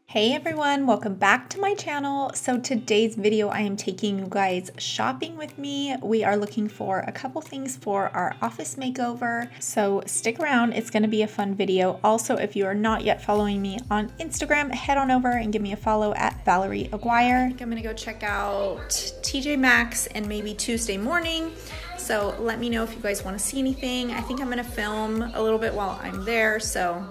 Hey everyone, welcome back to my channel. So today's video, I am taking you guys shopping with me. We are looking for a couple things for our office makeover. So stick around, it's gonna be a fun video. Also, if you are not yet following me on Instagram, head on over and give me a follow at Valerie Aguiar. I think I'm gonna go check out TJ Maxx and maybe Tuesday Morning. So let me know if you guys wanna see anything. I think I'm gonna film a little bit while I'm there, so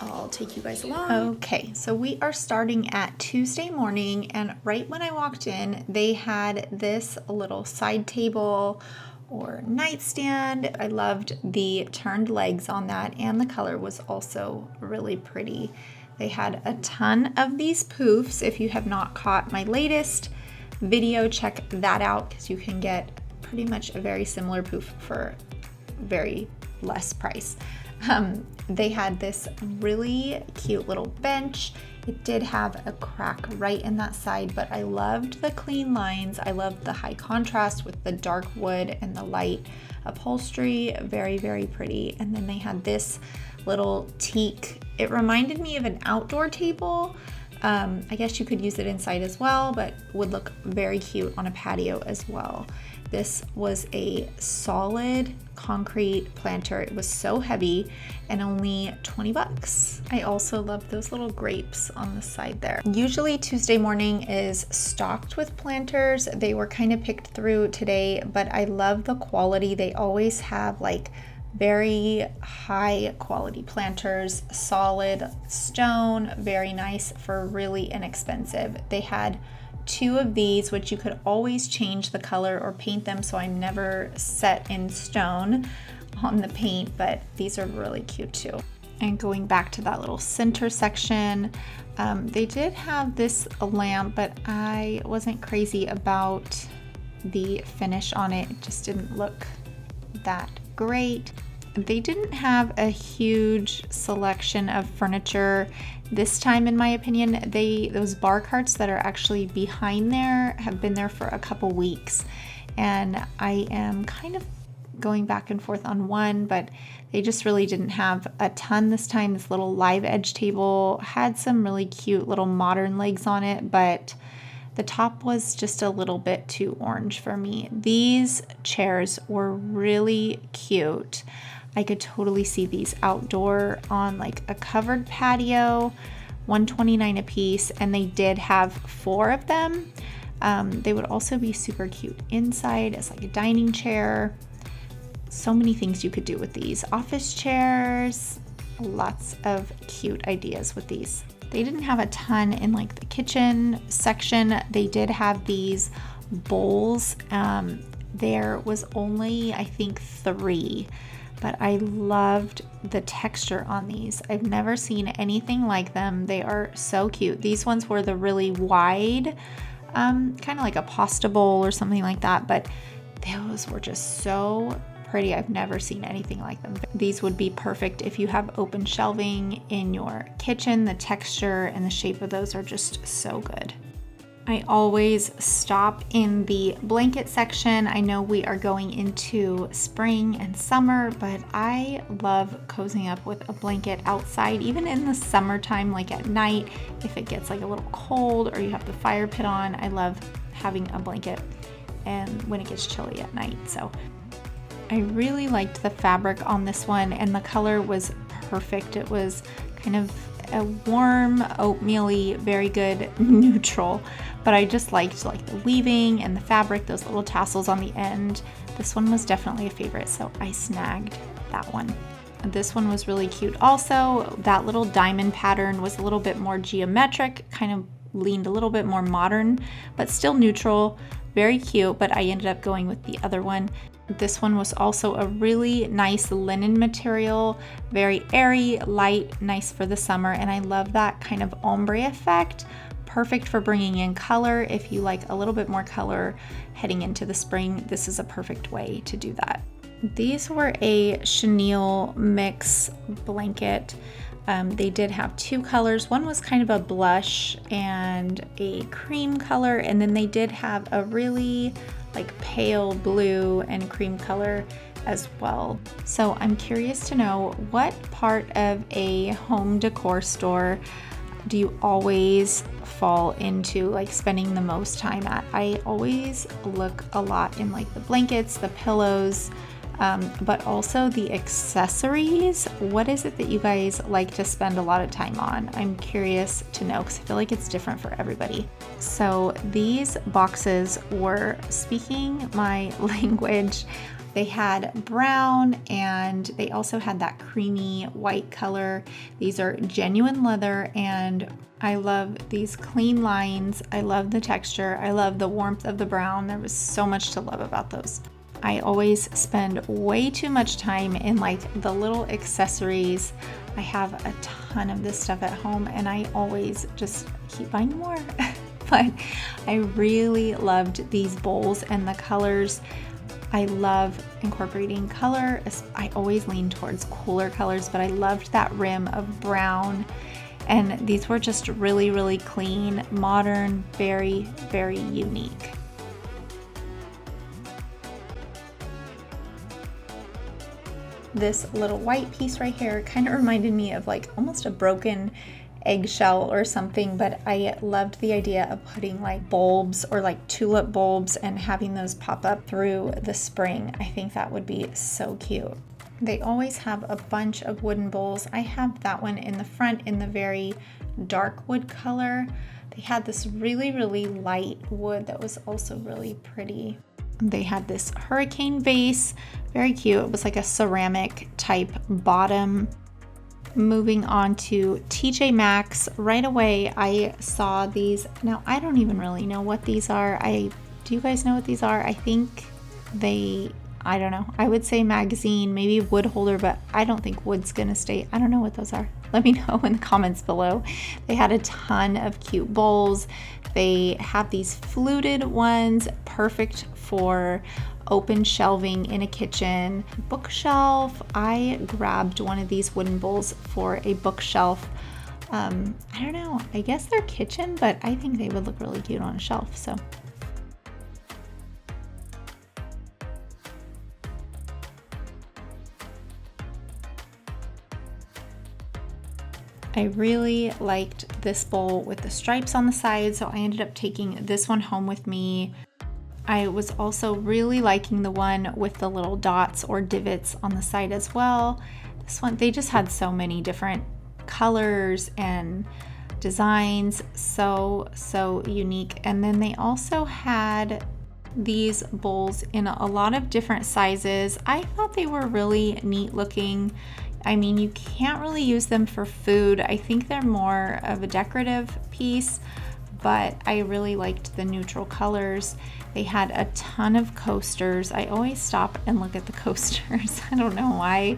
I'll take you guys along. Okay, so we are starting at Tuesday Morning, and right when I walked in, they had this little side table or nightstand. I loved the turned legs on that, and the color was also really pretty. They had a ton of these poofs. If you have not caught my latest video, check that out because you can get pretty much a very similar poof for very less price. They had this really cute little bench. It did have a crack right in that side, but I loved the clean lines. I loved the high contrast with the dark wood and the light upholstery. Very, very pretty. And then they had this little teak. It reminded me of an outdoor table. I guess you could use it inside as well, but would look very cute on a patio as well. This was a solid concrete planter. It was so heavy and only 20 bucks. I also love those little grapes on the side there. Usually Tuesday Morning is stocked with planters. They were kind of picked through today, but I love the quality. They always have like very high quality planters, solid stone, very nice for really inexpensive. They had two of these, which you could always change the color or paint them, so I'm never set in stone on the paint, but these are really cute too. And going back to that little center section, they did have this lamp, but I wasn't crazy about the finish on it. It just didn't look that great. They didn't have a huge selection of furniture this time, in my opinion. Those bar carts that are actually behind there have been there for a couple weeks, and I am kind of going back and forth on one, but they just really didn't have a ton this time. This little live edge table had some really cute little modern legs on it, but the top was just a little bit too orange for me. These chairs were really cute. I could totally see these outdoor on like a covered patio, $129 a piece, and they did have 4 of them. They would also be super cute inside as like a dining chair. So many things you could do with these. Office chairs, lots of cute ideas with these. They didn't have a ton in like the kitchen section. They did have these bowls. There was only, I think, 3. But I loved the texture on these. I've never seen anything like them. They are so cute. These ones were the really wide, kind of like a pasta bowl or something like that, but those were just so pretty. I've never seen anything like them. These would be perfect if you have open shelving in your kitchen. The texture and the shape of those are just so good. I always stop in the blanket section. I know we are going into spring and summer, but I love cozying up with a blanket outside, even in the summertime, like at night, if it gets like a little cold or you have the fire pit on. I love having a blanket and when it gets chilly at night. So I really liked the fabric on this one, and the color was perfect. It was kind of a warm, oatmeal-y, very good neutral, but I just liked like the weaving and the fabric, those little tassels on the end. This one was definitely a favorite, so I snagged that one. This one was really cute also. That little diamond pattern was a little bit more geometric, kind of leaned a little bit more modern, but still neutral. Very cute, but I ended up going with the other one. This one was also a really nice linen material, very airy, light, nice for the summer, and I love that kind of ombre effect. Perfect for bringing in color. If you like a little bit more color heading into the spring, this is a perfect way to do that. These were a Chenille Mix Blanket. They did have 2 colors. One was kind of a blush and a cream color, and then they did have a really like pale blue and cream color as well. So I'm curious to know what part of a home decor store do you always fall into like spending the most time at? I always look a lot in like the blankets, the pillows, but also the accessories. What is it that you guys like to spend a lot of time on? I'm curious to know because I feel like it's different for everybody. So these boxes were speaking my language. They had brown and they also had that creamy white color. These are genuine leather and I love these clean lines. I love the texture. I love the warmth of the brown. There was so much to love about those. I always spend way too much time in like the little accessories. I have a ton of this stuff at home and I always just keep buying more. But I really loved these bowls and the colors. I love incorporating color. I always lean towards cooler colors, but I loved that rim of brown. And these were just really, really clean, modern, very, very unique. This little white piece right here kind of reminded me of like almost a broken eggshell or something, but I loved the idea of putting like bulbs or like tulip bulbs and having those pop up through the spring. I think that would be so cute. They always have a bunch of wooden bowls. I have that one in the front in the very dark wood color. They had this really, really light wood that was also really pretty. They had this hurricane vase, very cute. It was like a ceramic type bottom. Moving on to TJ Maxx, right away I saw these. Now I don't even really know what these are. Do you guys know what these are? I think I don't know. I would say magazine, maybe wood holder, but I don't think wood's gonna stay. I don't know what those are. Let me know in the comments below. They had a ton of cute bowls. They have these fluted ones, perfect for open shelving in a kitchen. Bookshelf, I grabbed one of these wooden bowls for a bookshelf. I don't know, I guess they're kitchen, but I think they would look really cute on a shelf, so. I really liked this bowl with the stripes on the side, so I ended up taking this one home with me. I was also really liking the one with the little dots or divots on the side as well. This one, they just had so many different colors and designs, so unique. And then they also had these bowls in a lot of different sizes. I thought they were really neat looking. I mean, you can't really use them for food. I think they're more of a decorative piece, but I really liked the neutral colors. They had a ton of coasters. I always stop and look at the coasters. I don't know why,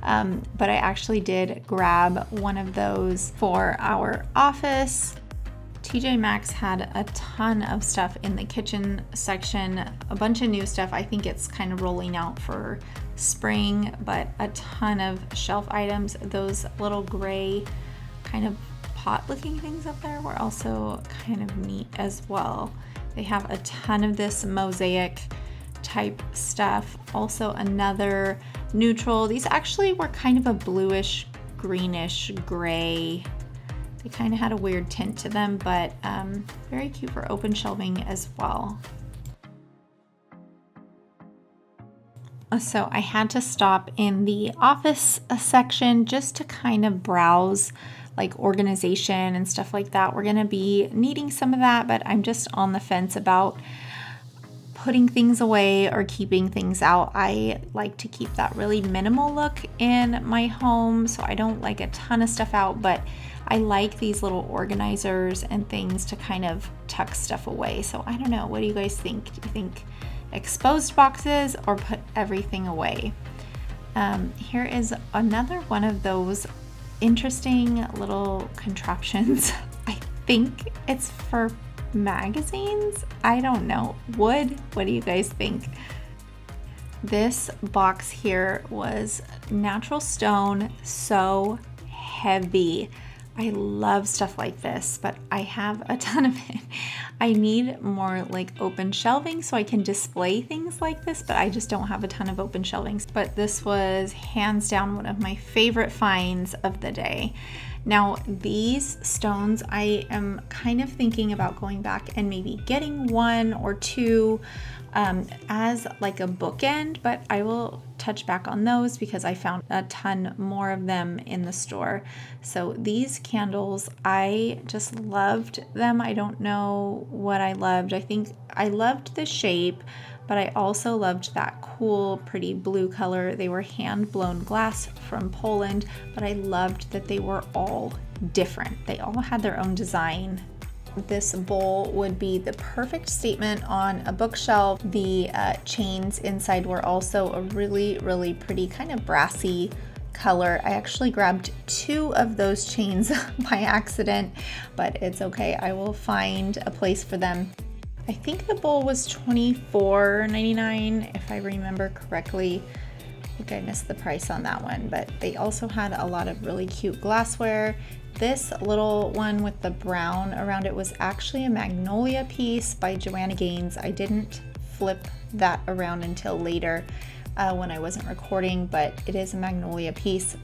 but I actually did grab one of those for our office. TJ Maxx had a ton of stuff in the kitchen section, a bunch of new stuff. I think it's kind of rolling out for spring, but a ton of shelf items. Those little gray kind of pot looking things up there were also kind of neat as well. They have a ton of this mosaic type stuff. Also another neutral. These actually were kind of a bluish, greenish, gray. They kind of had a weird tint to them, but very cute for open shelving as well. So I had to stop in the office section just to kind of browse like organization and stuff like that. We're gonna be needing some of that, but I'm just on the fence about putting things away or keeping things out. I like to keep that really minimal look in my home, so I don't like a ton of stuff out, but I like these little organizers and things to kind of tuck stuff away. So I don't know, what do you guys think? Do you think exposed boxes or put everything away? Here is another one of those interesting little contraptions. I think it's for magazines. I don't know. Wood, what do you guys think? This box here was natural stone, so heavy. I love stuff like this, but I have a ton of it. I need more like open shelving so I can display things like this, but I just don't have a ton of open shelvings. But this was hands down one of my favorite finds of the day. Now these stones, I am kind of thinking about going back and maybe getting one or two as like a bookend, but I will touch back on those because I found a ton more of them in the store. So these candles, I just loved them. I don't know what I loved. I think I loved the shape, but I also loved that cool, pretty blue color. They were hand-blown glass from Poland, but I loved that they were all different. They all had their own design. This bowl would be the perfect statement on a bookshelf. The chains inside were also a really, really pretty kind of brassy color. I actually grabbed two of those chains by accident, but it's okay. I will find a place for them. I think the bowl was $24.99 if I remember correctly. I think I missed the price on that one, but they also had a lot of really cute glassware. This little one with the brown around it was actually a magnolia piece by Joanna Gaines. I didn't flip that around until later when I wasn't recording, but it is a magnolia piece.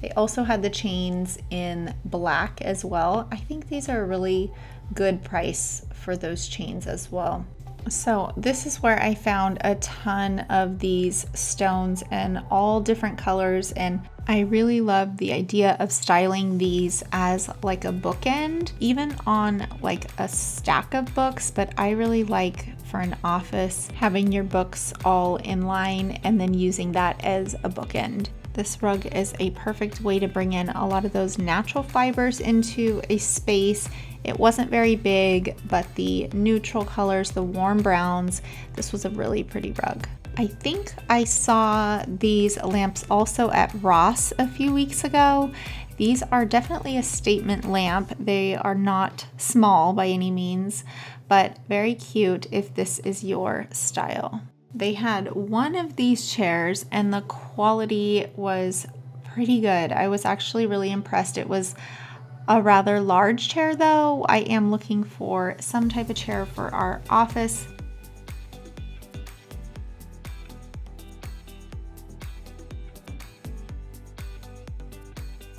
They also had the chains in black as well. I think these are a really good price for those chains as well. So this is where I found a ton of these stones in all different colors, and I really love the idea of styling these as like a bookend, even on like a stack of books, but I really like for an office having your books all in line and then using that as a bookend. This rug is a perfect way to bring in a lot of those natural fibers into a space. It wasn't very big, but the neutral colors, the warm browns, this was a really pretty rug. I think I saw these lamps also at Ross a few weeks ago. These are definitely a statement lamp. They are not small by any means, but very cute if this is your style. They had one of these chairs and the quality was pretty good. I was actually really impressed. It was a rather large chair though. I am looking for some type of chair for our office.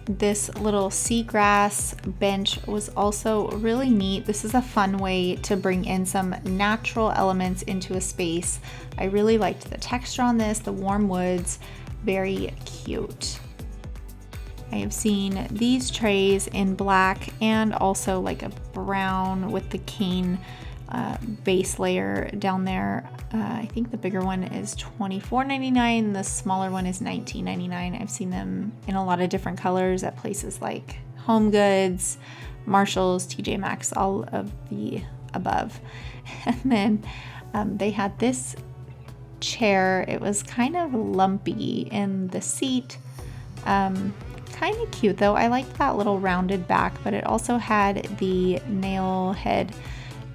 This little seagrass bench was also really neat. This is a fun way to bring in some natural elements into a space. I really liked the texture on this, the warm woods, very cute. I have seen these trays in black and also like a brown with the cane base layer down there. I think the bigger one is $24.99. The smaller one is $19.99. I've seen them in a lot of different colors at places like Home Goods, Marshalls, TJ Maxx, all of the above. And then they had this chair. It was kind of lumpy in the seat. Kind of cute though. I liked that little rounded back, but it also had the nail head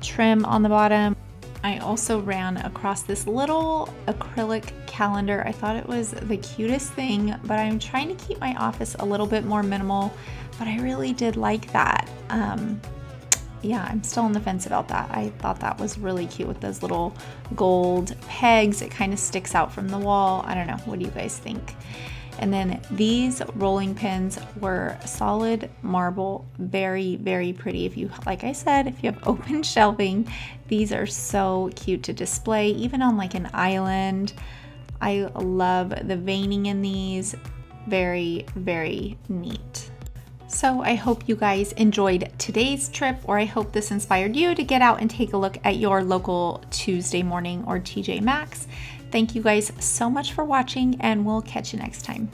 trim on the bottom. I also ran across this little acrylic calendar. I thought it was the cutest thing, but I'm trying to keep my office a little bit more minimal, but I really did like that. Yeah, I'm still on the fence about that. I thought that was really cute with those little gold pegs. It kind of sticks out from the wall. I don't know. What do you guys think? And then these rolling pins were solid marble, very, very pretty. If you, like I said, if you have open shelving, these are so cute to display, even on like an island. I love the veining in these, very, very neat. So I hope you guys enjoyed today's trip, or I hope this inspired you to get out and take a look at your local Tuesday Morning or TJ Maxx. Thank you guys so much for watching, and we'll catch you next time.